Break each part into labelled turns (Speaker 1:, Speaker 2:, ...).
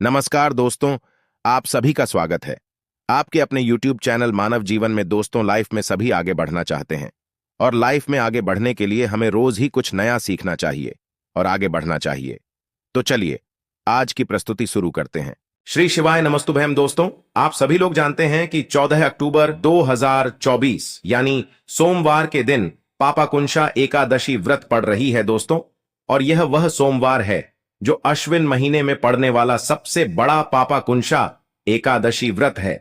Speaker 1: नमस्कार दोस्तों, आप सभी का स्वागत है। आपके अपने YouTube चैनल मानव जीवन में दोस्तों, लाइफ में सभी आगे बढ़ना चाहते हैं और लाइफ में आगे बढ़ने के लिए हमें रोज ही कुछ नया सीखना चाहिए और आगे बढ़ना चाहिए। तो चलिए आज की प्रस्तुति शुरू करते हैं। श्री शिवाय नमस्तुभ्यम। दोस्तों, आप सभी लोग जानते हैं कि 14 अक्टूबर 2024 यानी सोमवार के दिन पापाकुंशा एकादशी व्रत पड़ रही है दोस्तों। और यह वह सोमवार है जो अश्विन महीने में पड़ने वाला सबसे बड़ा पापाकुंशा एकादशी व्रत है,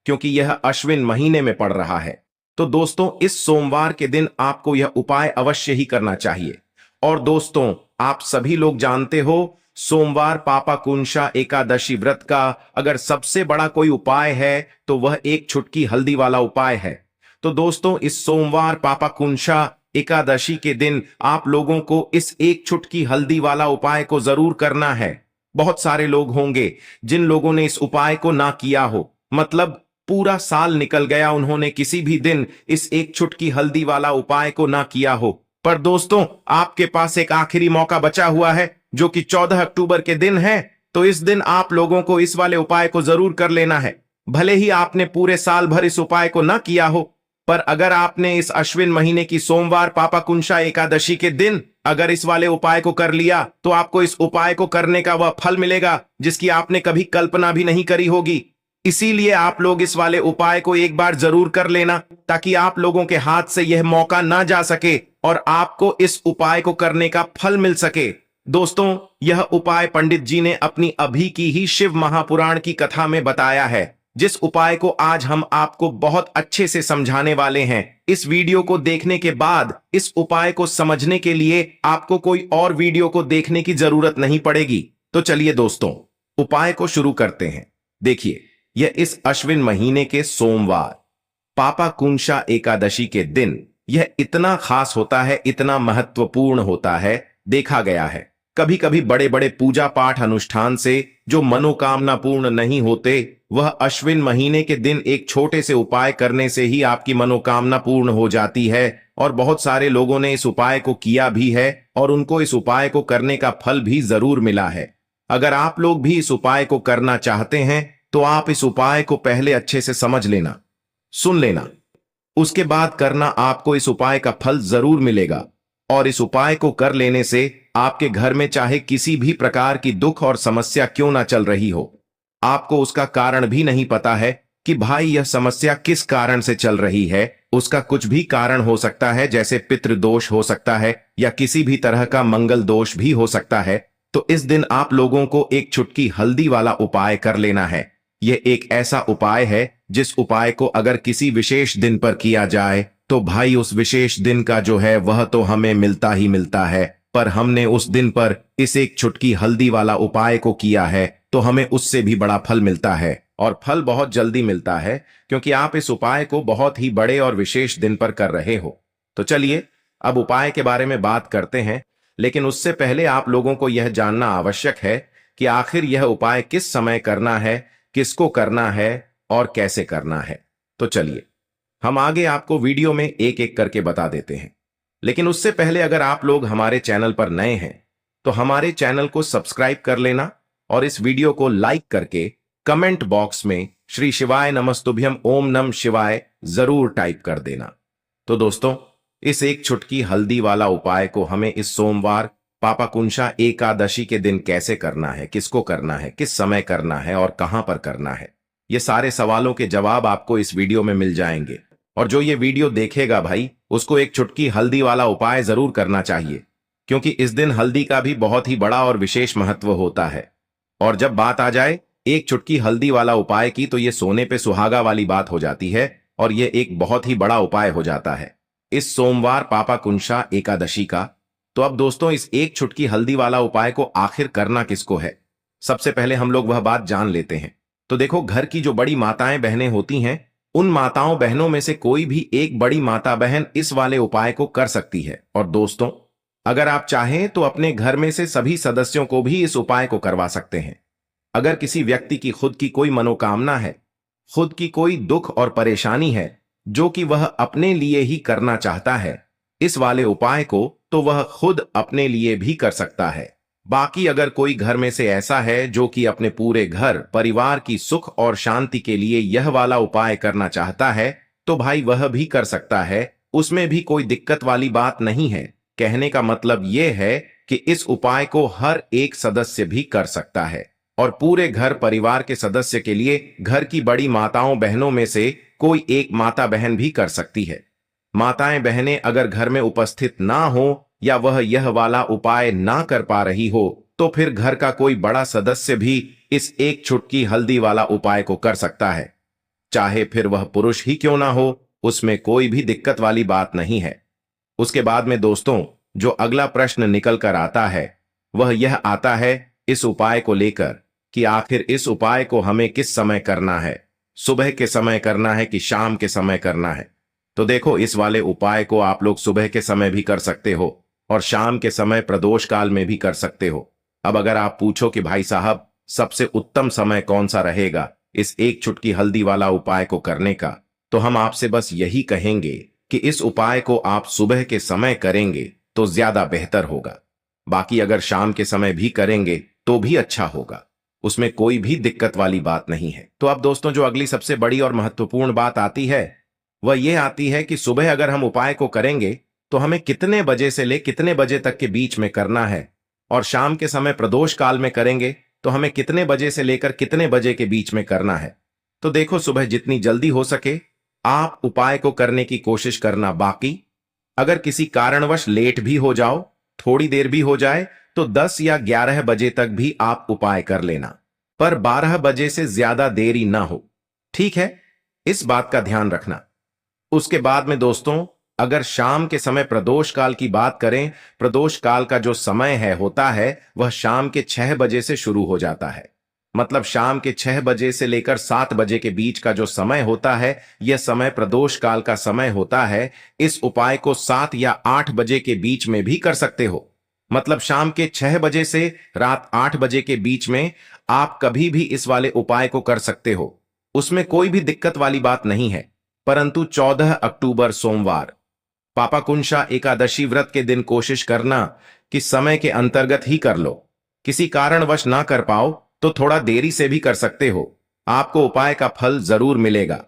Speaker 1: क्योंकि यह अश्विन महीने में पड़ रहा है। तो दोस्तों, इस सोमवार के दिन आपको यह उपाय अवश्य ही करना चाहिए। और दोस्तों, आप सभी लोग जानते हो, सोमवार पापाकुंशा एकादशी व्रत का अगर सबसे बड़ा कोई उपाय है तो वह एक चुटकी हल्दी वाला उपाय है। तो दोस्तों, इस सोमवार पापाकुंशा एकादशी के दिन आप लोगों को इस एक चुटकी हल्दी वाला उपाय को जरूर करना है। बहुत सारे लोग होंगे जिन लोगों ने इस उपाय को ना किया हो, मतलब पूरा साल निकल गया, उन्होंने किसी भी दिन इस एक चुटकी हल्दी वाला उपाय को ना किया हो। पर दोस्तों, आपके पास एक आखिरी मौका बचा हुआ है जो कि 14 अक्टूबर के दिन है। तो इस दिन आप लोगों को इस वाले उपाय को जरूर कर लेना है। भले ही आपने पूरे साल भर इस उपाय को ना किया हो, पर अगर आपने इस अश्विन महीने की सोमवार पापाकुंशा एकादशी के दिन अगर इस वाले उपाय को कर लिया तो आपको इस उपाय को करने का वह फल मिलेगा जिसकी आपने कभी कल्पना भी नहीं करी होगी। इसीलिए आप लोग इस वाले उपाय को एक बार जरूर कर लेना, ताकि आप लोगों के हाथ से यह मौका ना जा सके और आपको इस उपाय को करने का फल मिल सके। दोस्तों, यह उपाय पंडित जी ने अपनी अभी की ही शिव महापुराण की कथा में बताया है, जिस उपाय को आज हम आपको बहुत अच्छे से समझाने वाले हैं। इस वीडियो को देखने के बाद इस उपाय को समझने के लिए आपको कोई और वीडियो को देखने की जरूरत नहीं पड़ेगी। तो चलिए दोस्तों, उपाय को शुरू करते हैं। देखिए, यह इस अश्विन महीने के सोमवार पापाकुंशा एकादशी के दिन यह इतना खास होता है, इतना महत्वपूर्ण होता है। देखा गया है कभी कभी बड़े बड़े पूजा पाठ अनुष्ठान से जो मनोकामना पूर्ण नहीं होते, वह अश्विन महीने के दिन एक छोटे से उपाय करने से ही आपकी मनोकामना पूर्ण हो जाती है। और बहुत सारे लोगों ने इस उपाय को किया भी है और उनको इस उपाय को करने का फल भी जरूर मिला है। अगर आप लोग भी इस उपाय को करना चाहते हैं तो आप इस उपाय को पहले अच्छे से समझ लेना, सुन लेना, उसके बाद करना। आपको इस उपाय का फल जरूर मिलेगा। और इस उपाय को कर लेने से आपके घर में चाहे किसी भी प्रकार की दुख और समस्या क्यों ना चल रही हो, आपको उसका कारण भी नहीं पता है कि भाई यह समस्या किस कारण से चल रही है। उसका कुछ भी कारण हो सकता है, जैसे पितृदोष हो सकता है या किसी भी तरह का मंगल दोष भी हो सकता है। तो इस दिन आप लोगों को एक चुटकी हल्दी वाला उपाय कर लेना है। यह एक ऐसा उपाय है जिस उपाय को अगर किसी विशेष दिन पर किया जाए तो भाई उस विशेष दिन का जो है वह तो हमें मिलता ही मिलता है। पर हमने उस दिन पर इस एक चुटकी हल्दी वाला उपाय को किया है तो हमें उससे भी बड़ा फल मिलता है, और फल बहुत जल्दी मिलता है, क्योंकि आप इस उपाय को बहुत ही बड़े और विशेष दिन पर कर रहे हो। तो चलिए अब उपाय के बारे में बात करते हैं, लेकिन उससे पहले आप लोगों को यह जानना आवश्यक है कि आखिर यह उपाय किस समय करना है, किसको करना है और कैसे करना है। तो चलिए हम आगे आपको वीडियो में एक एक करके बता देते हैं। लेकिन उससे पहले अगर आप लोग हमारे चैनल पर नए हैं तो हमारे चैनल को सब्सक्राइब कर लेना और इस वीडियो को लाइक करके कमेंट बॉक्स में श्री शिवाय नमस्तुभ्यम ओम नम शिवाय जरूर टाइप कर देना। तो दोस्तों, इस एक चुटकी हल्दी वाला उपाय को हमें इस सोमवार पापाकुंशा एकादशी के दिन कैसे करना है, किसको करना है, किस समय करना है और कहां पर करना है, ये सारे सवालों के जवाब आपको इस वीडियो में मिल जाएंगे। और जो ये वीडियो देखेगा भाई, उसको एक चुटकी हल्दी वाला उपाय जरूर करना चाहिए, क्योंकि इस दिन हल्दी का भी बहुत ही बड़ा और विशेष महत्व होता है। और जब बात आ जाए एक चुटकी हल्दी वाला उपाय की, तो ये सोने पे सुहागा वाली बात हो जाती है और ये एक बहुत ही बड़ा उपाय हो जाता है इस सोमवार पापाकुंशा एकादशी का। तो अब दोस्तों, इस एक चुटकी हल्दी वाला उपाय को आखिर करना किसको है, सबसे पहले हम लोग वह बात जान लेते हैं। तो देखो, घर की जो बड़ी माताएं बहनें होती हैं, उन माताओं बहनों में से कोई भी एक बड़ी माता बहन इस वाले उपाय को कर सकती है। और दोस्तों, अगर आप चाहें तो अपने घर में से सभी सदस्यों को भी इस उपाय को करवा सकते हैं। अगर किसी व्यक्ति की खुद की कोई मनोकामना है, खुद की कोई दुख और परेशानी है जो कि वह अपने लिए ही करना चाहता है इस वाले उपाय को, तो वह खुद अपने लिए भी कर सकता है। बाकी अगर कोई घर में से ऐसा है जो कि अपने पूरे घर परिवार की सुख और शांति के लिए यह वाला उपाय करना चाहता है, तो भाई वह भी कर सकता है, उसमें भी कोई दिक्कत वाली बात नहीं है। कहने का मतलब यह है कि इस उपाय को हर एक सदस्य भी कर सकता है और पूरे घर परिवार के सदस्य के लिए घर की बड़ी माताओं बहनों में से कोई एक माता बहन भी कर सकती है। माताएं बहनें अगर घर में उपस्थित ना हो या वह यह वाला उपाय ना कर पा रही हो, तो फिर घर का कोई बड़ा सदस्य भी इस एक चुटकी हल्दी वाला उपाय को कर सकता है, चाहे फिर वह पुरुष ही क्यों ना हो, उसमें कोई भी दिक्कत वाली बात नहीं है। उसके बाद में दोस्तों, जो अगला प्रश्न निकल कर आता है वह यह आता है इस उपाय को लेकर कि आखिर इस उपाय को हमें किस समय करना है, सुबह के समय करना है कि शाम के समय करना है। तो देखो, इस वाले उपाय को आप लोग सुबह के समय भी कर सकते हो और शाम के समय प्रदोष काल में भी कर सकते हो। अब अगर आप पूछो कि भाई साहब सबसे उत्तम समय कौन सा रहेगा इस एक चुटकी हल्दी वाला उपाय को करने का, तो हम आपसे बस यही कहेंगे कि इस उपाय को आप सुबह के समय करेंगे तो ज्यादा बेहतर होगा। बाकी अगर शाम के समय भी करेंगे तो भी अच्छा होगा, उसमें कोई भी दिक्कत वाली बात नहीं है। तो अब दोस्तों, जो अगली सबसे बड़ी और महत्वपूर्ण बात आती है वह यह आती है कि सुबह अगर हम उपाय को करेंगे तो हमें कितने बजे से ले कितने बजे तक के बीच में करना है, और शाम के समय प्रदोष काल में करेंगे तो हमें कितने बजे से लेकर कितने बजे के बीच में करना है। तो देखो, सुबह जितनी जल्दी हो सके आप उपाय को करने की कोशिश करना। बाकी अगर किसी कारणवश लेट भी हो जाओ, थोड़ी देर भी हो जाए, तो 10 या 11 बजे तक भी आप उपाय कर लेना, पर 12 बजे से ज्यादा देरी ना हो, ठीक है? इस बात का ध्यान रखना। उसके बाद में दोस्तों, अगर शाम के समय प्रदोष काल की बात करें, प्रदोष काल का जो समय है होता है वह शाम के 6 बजे से शुरू हो जाता है। मतलब शाम के 6 बजे से लेकर 7 बजे के बीच का जो समय होता है यह समय प्रदोष काल का समय होता है। इस उपाय को 7 या 8 बजे के बीच में भी कर सकते हो। मतलब शाम के 6 बजे से रात 8 बजे के बीच में आप कभी भी इस वाले उपाय को कर सकते हो, उसमें कोई भी दिक्कत वाली बात नहीं है। परंतु 14 अक्टूबर सोमवार पापाकुंशा एकादशी व्रत के दिन कोशिश करना कि समय के अंतर्गत ही कर लो। किसी कारणवश ना कर पाओ तो थोड़ा देरी से भी कर सकते हो, आपको उपाय का फल जरूर मिलेगा।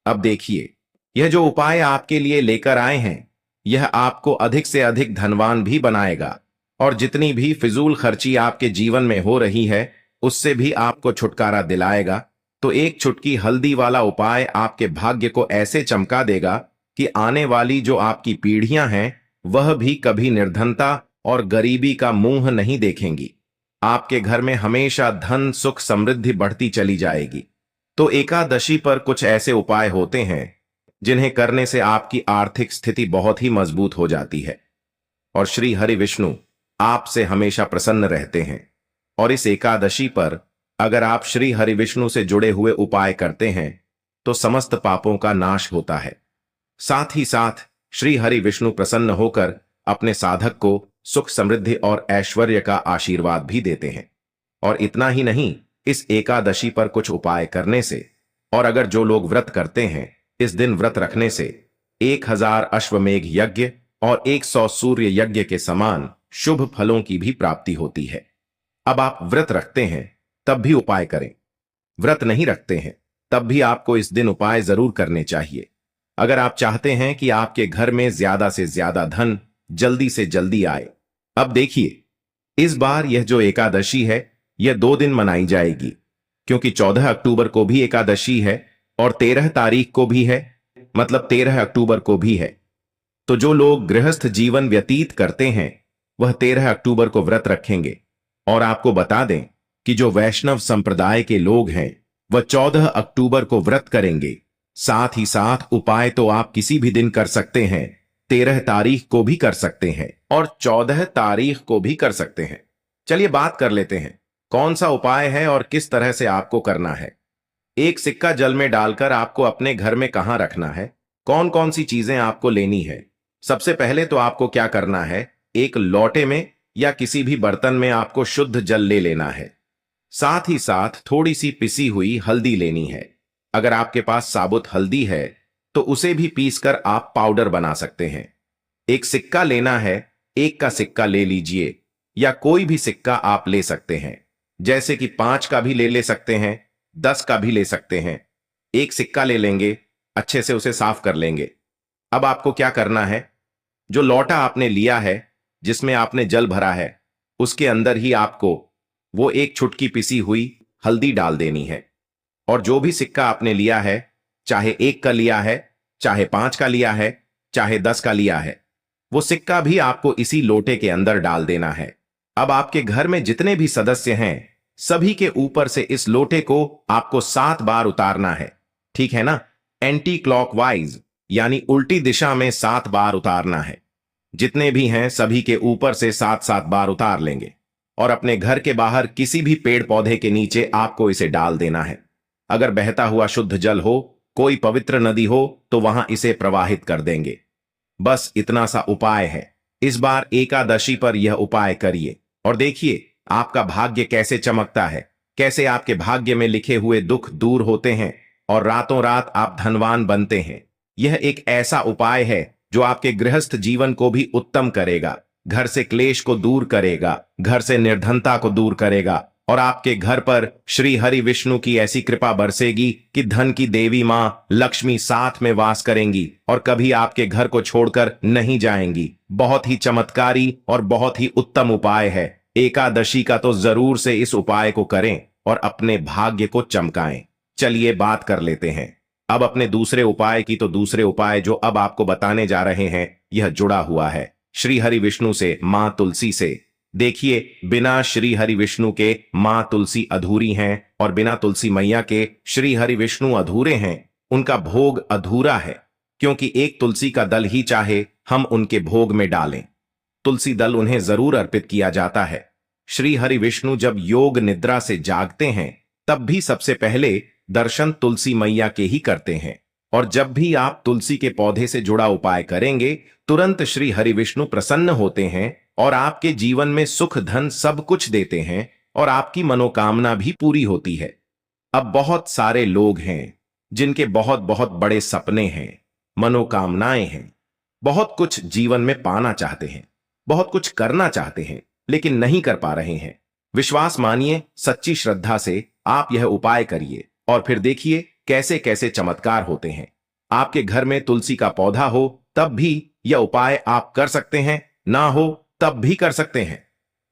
Speaker 1: अब देखिए, यह जो उपाय आपके लिए लेकर आए हैं यह आपको अधिक से अधिक धनवान भी बनाएगा और जितनी भी फिजूल खर्ची आपके जीवन में हो रही है उससे भी आपको छुटकारा दिलाएगा। तो एक चुटकी हल्दी वाला उपाय आपके भाग्य को ऐसे चमका देगा कि आने वाली जो आपकी पीढ़ियां हैं वह भी कभी निर्धनता और गरीबी का मुंह नहीं देखेंगी। आपके घर में हमेशा धन सुख समृद्धि बढ़ती चली जाएगी। तो एकादशी पर कुछ ऐसे उपाय होते हैं जिन्हें करने से आपकी आर्थिक स्थिति बहुत ही मजबूत हो जाती है और श्री हरि विष्णु आपसे हमेशा प्रसन्न रहते हैं। और इस एकादशी पर अगर आप श्री हरि विष्णु से जुड़े हुए उपाय करते हैं तो समस्त पापों का नाश होता है। साथ ही साथ श्री हरि विष्णु प्रसन्न होकर अपने साधक को सुख समृद्धि और ऐश्वर्य का आशीर्वाद भी देते हैं। और इतना ही नहीं, इस एकादशी पर कुछ उपाय करने से और अगर जो लोग व्रत करते हैं इस दिन व्रत रखने से 1000 अश्वमेघ यज्ञ और 100 सूर्य यज्ञ के समान शुभ फलों की भी प्राप्ति होती है। अब आप व्रत रखते हैं तब भी उपाय करें, व्रत नहीं रखते हैं तब भी आपको इस दिन उपाय जरूर करने चाहिए अगर आप चाहते हैं कि आपके घर में ज्यादा से ज्यादा धन जल्दी से जल्दी आए। अब देखिए, इस बार यह जो एकादशी है यह 2 दिन मनाई जाएगी, क्योंकि 14 अक्टूबर को भी एकादशी है और 13 तारीख को भी है, मतलब 13 अक्टूबर को भी है। तो जो लोग गृहस्थ जीवन व्यतीत करते हैं वह 13 अक्टूबर को व्रत रखेंगे। और आपको बता दें कि जो वैष्णव संप्रदाय के लोग हैं वह 14 अक्टूबर को व्रत करेंगे। साथ ही साथ उपाय तो आप किसी भी दिन कर सकते हैं, 13 तारीख को भी कर सकते हैं और 14 तारीख को भी कर सकते हैं। चलिए बात कर लेते हैं कौन सा उपाय है और किस तरह से आपको करना है। एक सिक्का जल में डालकर आपको अपने घर में कहां रखना है, कौन कौन सी चीजें आपको लेनी है। सबसे पहले तो आपको क्या करना है, एक लोटे में या किसी भी बर्तन में आपको शुद्ध जल ले लेना है। साथ ही साथ थोड़ी सी पिसी हुई हल्दी लेनी है। अगर आपके पास साबुत हल्दी है तो उसे भी पीसकर आप पाउडर बना सकते हैं। एक सिक्का लेना है, 1 का सिक्का ले लीजिए। या कोई भी सिक्का आप ले सकते हैं, जैसे कि 5 का भी ले सकते हैं, 10 का भी ले सकते हैं। एक सिक्का ले लेंगे, अच्छे से उसे साफ कर लेंगे। अब आपको क्या करना है, जो लौटा आपने लिया है, जिसमें आपने जल भरा है, उसके अंदर ही आपको वो एक चुटकी पिसी हुई हल्दी डाल देनी है। और जो भी सिक्का आपने लिया है, चाहे 1 का लिया है, चाहे 5 का लिया है, चाहे 10 का लिया है, वो सिक्का भी आपको इसी लोटे के अंदर डाल देना है। अब आपके घर में जितने भी सदस्य हैं, सभी के ऊपर से इस लोटे को आपको 7 बार उतारना है। ठीक है ना? एंटी क्लॉकवाइज यानी उल्टी दिशा में 7 बार उतारना है। जितने भी हैं सभी के ऊपर से 7-7 बार उतार लेंगे और अपने घर के बाहर किसी भी पेड़ पौधे के नीचे आपको इसे डाल देना है। अगर बहता हुआ शुद्ध जल हो, कोई पवित्र नदी हो, तो वहां इसे प्रवाहित कर देंगे। बस इतना सा उपाय है। इस बार एकादशी पर यह उपाय करिए और देखिए आपका भाग्य कैसे चमकता है, कैसे आपके भाग्य में लिखे हुए दुख दूर होते हैं और रातों रात आप धनवान बनते हैं। यह एक ऐसा उपाय है जो आपके गृहस्थ जीवन को भी उत्तम करेगा, घर से क्लेश को दूर करेगा, घर से निर्धनता को दूर करेगा और आपके घर पर श्री हरि विष्णु की ऐसी कृपा बरसेगी कि धन की देवी मां लक्ष्मी साथ में वास करेंगी और कभी आपके घर को छोड़कर नहीं जाएंगी। बहुत ही चमत्कारी और बहुत ही उत्तम उपाय है। एकादशी का तो जरूर से इस उपाय को करें और अपने भाग्य को चमकाएं। चलिए बात कर लेते हैं अब अपने दूसरे उपाय की। तो दूसरे उपाय जो अब आपको बताने जा रहे हैं, यह जुड़ा हुआ है श्री हरि विष्णु से, मां तुलसी से। देखिए, बिना श्री हरि विष्णु के मां तुलसी अधूरी हैं और बिना तुलसी मैया के श्री हरि विष्णु अधूरे हैं। उनका भोग अधूरा है, क्योंकि एक तुलसी का दल ही चाहे हम उनके भोग में डालें, तुलसी दल उन्हें जरूर अर्पित किया जाता है। श्री हरि विष्णु जब योग निद्रा से जागते हैं, तब भी सबसे पहले दर्शन तुलसी मैया के ही करते हैं। और जब भी आप तुलसी के पौधे से जुड़ा उपाय करेंगे, तुरंत श्री हरि विष्णु प्रसन्न होते हैं और आपके जीवन में सुख धन सब कुछ देते हैं और आपकी मनोकामना भी पूरी होती है। अब बहुत सारे लोग हैं जिनके बहुत बहुत बड़े सपने हैं, मनोकामनाएं हैं, बहुत कुछ जीवन में पाना चाहते हैं, बहुत कुछ करना चाहते हैं, लेकिन नहीं कर पा रहे हैं। विश्वास मानिए, सच्ची श्रद्धा से आप यह उपाय करिए और फिर देखिए कैसे कैसे चमत्कार होते हैं। आपके घर में तुलसी का पौधा हो तब भी यह उपाय आप कर सकते हैं, ना हो तब भी कर सकते हैं।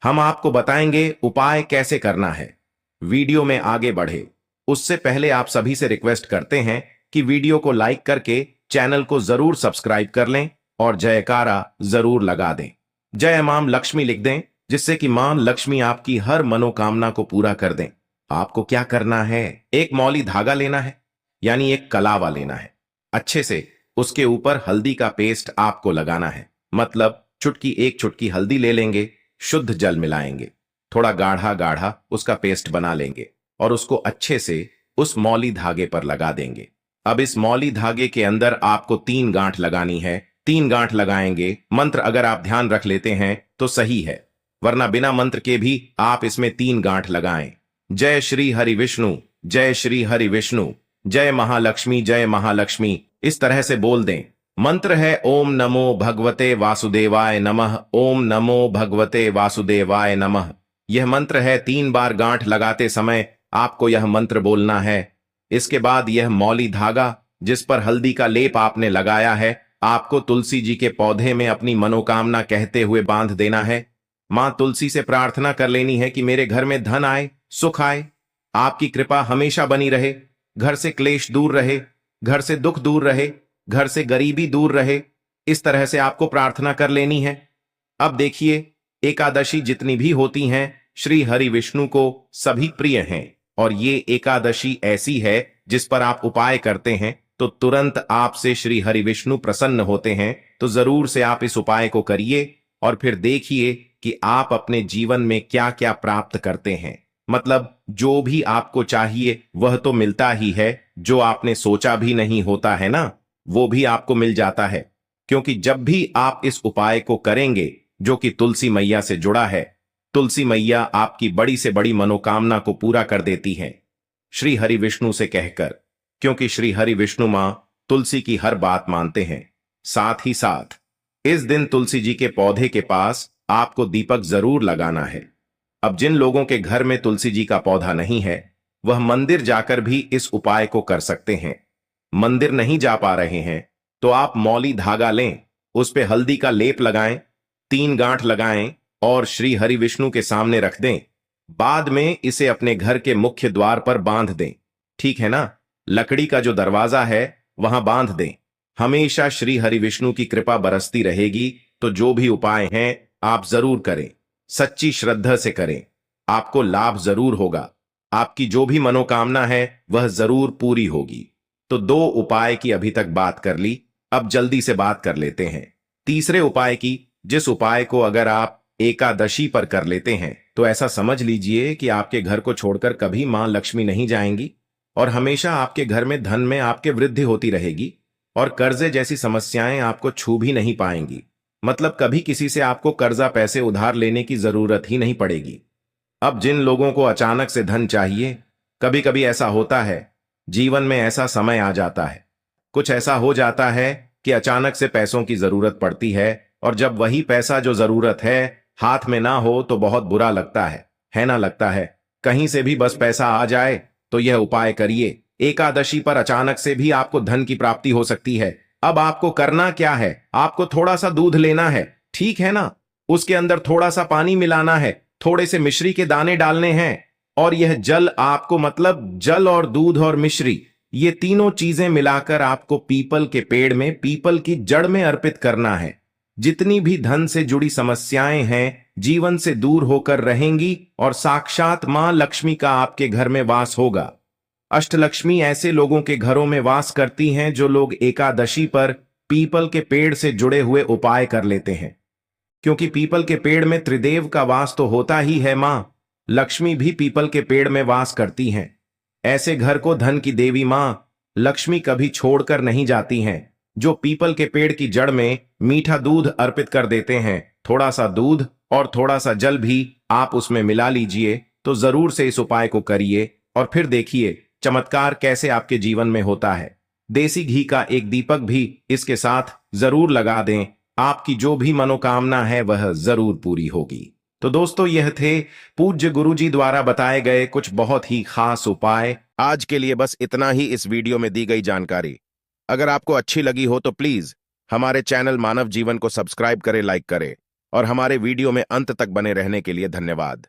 Speaker 1: हम आपको बताएंगे उपाय कैसे करना है। वीडियो में आगे बढ़े उससे पहले आप सभी से रिक्वेस्ट करते हैं कि वीडियो को लाइक करके चैनल को जरूर सब्सक्राइब कर लें और जयकारा जरूर लगा दें। जय मां लक्ष्मी लिख दें, जिससे कि मां लक्ष्मी आपकी हर मनोकामना को पूरा कर दें। आपको क्या करना है, एक मौली धागा लेना है, यानी एक कलावा लेना है। अच्छे से उसके ऊपर हल्दी का पेस्ट आपको लगाना है, मतलब एक चुटकी हल्दी ले लेंगे, शुद्ध जल मिलाएंगे, थोड़ा गाढ़ा गाढ़ा उसका पेस्ट बना लेंगे और उसको अच्छे से उस मौली धागे पर लगा देंगे। अब इस मौली धागे के अंदर आपको 3 गांठ लगानी है। 3 गांठ लगाएंगे। मंत्र अगर आप ध्यान रख लेते हैं तो सही है, वरना बिना मंत्र के भी आप इसमें 3 गांठ लगाएं। जय श्री हरि विष्णु, जय श्री हरि विष्णु, जय महालक्ष्मी, जय महालक्ष्मी, इस तरह से बोल दें। मंत्र है ओम नमो भगवते वासुदेवाय नमः, ओम नमो भगवते वासुदेवाय नमः। यह मंत्र है। 3 बार गांठ लगाते समय आपको यह मंत्र बोलना है। इसके बाद यह मौली धागा जिस पर हल्दी का लेप आपने लगाया है, आपको तुलसी जी के पौधे में अपनी मनोकामना कहते हुए बांध देना है। मां तुलसी से प्रार्थना कर लेनी है कि मेरे घर में धन आए, सुख आए, आपकी कृपा हमेशा बनी रहे, घर से क्लेश दूर रहे, घर से दुख दूर रहे, घर से गरीबी दूर रहे। इस तरह से आपको प्रार्थना कर लेनी है। अब देखिए, एकादशी जितनी भी होती हैं, श्री हरि विष्णु को सभी प्रिय हैं और ये एकादशी ऐसी है जिस पर आप उपाय करते हैं तो तुरंत आपसे श्री हरि विष्णु प्रसन्न होते हैं। तो जरूर से आप इस उपाय को करिए और फिर देखिए कि आप अपने जीवन में क्या क्या प्राप्त करते हैं। मतलब जो भी आपको चाहिए वह तो मिलता ही है, जो आपने सोचा भी नहीं होता है ना, वो भी आपको मिल जाता है। क्योंकि जब भी आप इस उपाय को करेंगे जो कि तुलसी मैया से जुड़ा है, तुलसी मैया आपकी बड़ी से बड़ी मनोकामना को पूरा कर देती हैं श्री हरि विष्णु से कहकर, क्योंकि श्री हरि विष्णु मां तुलसी की हर बात मानते हैं। साथ ही साथ इस दिन तुलसी जी के पौधे के पास आपको दीपक जरूर लगाना है। अब जिन लोगों के घर में तुलसी जी का पौधा नहीं है, वह मंदिर जाकर भी इस उपाय को कर सकते हैं। मंदिर नहीं जा पा रहे हैं तो आप मौली धागा लें, उस पे हल्दी का लेप लगाएं, 3 गांठ लगाएं और श्री हरि विष्णु के सामने रख दें। बाद में इसे अपने घर के मुख्य द्वार पर बांध दें। ठीक है ना? लकड़ी का जो दरवाजा है वहां बांध दें। हमेशा श्री हरि विष्णु की कृपा बरसती रहेगी। तो जो भी उपाय हैं आप जरूर करें, सच्ची श्रद्धा से करें, आपको लाभ जरूर होगा। आपकी जो भी मनोकामना है वह जरूर पूरी होगी। तो 2 उपाय की अभी तक बात कर ली, अब जल्दी से बात कर लेते हैं तीसरे उपाय की, जिस उपाय को अगर आप एकादशी पर कर लेते हैं तो ऐसा समझ लीजिए कि आपके घर को छोड़कर कभी मां लक्ष्मी नहीं जाएंगी और हमेशा आपके घर में धन में आपके वृद्धि होती रहेगी और कर्जे जैसी समस्याएं आपको छू भी नहीं पाएंगी। मतलब कभी किसी से आपको कर्जा पैसे उधार लेने की जरूरत ही नहीं पड़ेगी। अब जिन लोगों को अचानक से धन चाहिए, कभी कभी ऐसा होता है, जीवन में ऐसा समय आ जाता है, कुछ ऐसा हो जाता है कि अचानक से पैसों की जरूरत पड़ती है और जब वही पैसा जो जरूरत है हाथ में ना हो तो बहुत बुरा लगता है ना? लगता है कहीं से भी बस पैसा आ जाए। तो यह उपाय करिए, एकादशी पर अचानक से भी आपको धन की प्राप्ति हो सकती है। अब आपको करना क्या है, आपको थोड़ा सा दूध लेना है, ठीक है ना? उसके अंदर थोड़ा सा पानी मिलाना है, थोड़े से मिश्री के दाने डालने हैं और यह जल आपको, मतलब जल और दूध और मिश्री, ये तीनों चीजें मिलाकर आपको पीपल के पेड़ में, पीपल की जड़ में अर्पित करना है। जितनी भी धन से जुड़ी समस्याएं हैं जीवन से दूर होकर रहेंगी और साक्षात मां लक्ष्मी का आपके घर में वास होगा। अष्टलक्ष्मी ऐसे लोगों के घरों में वास करती हैं जो लोग एकादशी पर पीपल के पेड़ से जुड़े हुए उपाय कर लेते हैं, क्योंकि पीपल के पेड़ में त्रिदेव का वास तो होता ही है। मां लक्ष्मी भी पीपल के पेड़ में वास करती हैं। ऐसे घर को धन की देवी मां लक्ष्मी कभी छोड़कर नहीं जाती हैं। जो पीपल के पेड़ की जड़ में मीठा दूध अर्पित कर देते हैं, थोड़ा सा दूध और थोड़ा सा जल भी आप उसमें मिला लीजिए। तो जरूर से इस उपाय को करिए और फिर देखिए चमत्कार कैसे आपके जीवन में होता है। देसी घी का एक दीपक भी इसके साथ जरूर लगा दें, आपकी जो भी मनोकामना है वह जरूर पूरी होगी। तो दोस्तों, यह थे पूज्य गुरुजी द्वारा बताए गए कुछ बहुत ही खास उपाय। आज के लिए बस इतना ही इस वीडियो में दी गई जानकारी। अगर आपको अच्छी लगी हो तो प्लीज हमारे चैनल मानव जीवन को सब्सक्राइब करें, लाइक करें और हमारे वीडियो में अंत तक बने रहने के लिए धन्यवाद।